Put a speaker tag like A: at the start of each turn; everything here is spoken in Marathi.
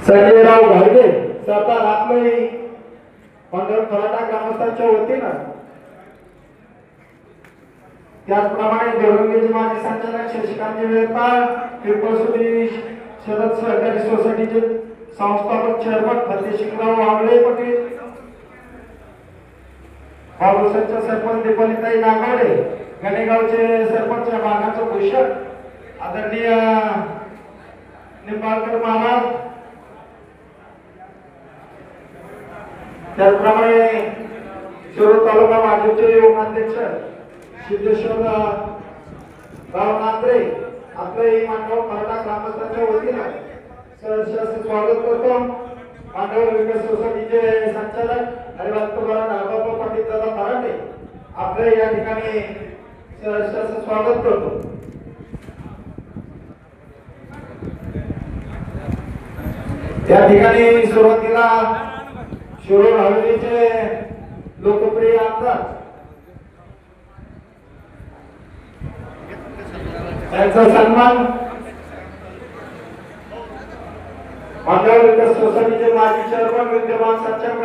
A: संजयराव घाडगे सरदार आपले मंडळ फलाटा ग्रामस्थांच्या वतीनं, त्याचप्रमाणे दोरंगीचे माजी संचालक शशिकांत वेळपाळ, पिंपळसुरी शरद सहकारी सोसायटीचे संस्थापक चेअरमन फतेशिंगराव आंबळे पाटील, बाबूसरच्या सरपंच दीपालीताई नागावडे, गणेगावचे सरपंच भागाचं भूषण आदरणीय निंबाळकर महाराज, त्याचप्रमाणे शिरूर तालुका भाजपचे युवकाध्यक्ष सिद्धेश्वर राव नांद्रे आपले मांडव मराठा ग्रामस्थांच्या वतीनं सहर्ष स्वागत करतो। मांडव विकास सोसायटीचे संचालक हरिवंत नागोबा पाटील दादा मराठे आपले या ठिकाणी सहर्ष स्वागत करतो। त्या ठिकाणी सुरुवातीला शिरूर हवेलीचे लोकप्रिय आमदार त्यांचा सन्मान मंडळ विकास सोसायटीचे माजी चेअरमन विद्यमान सक्षम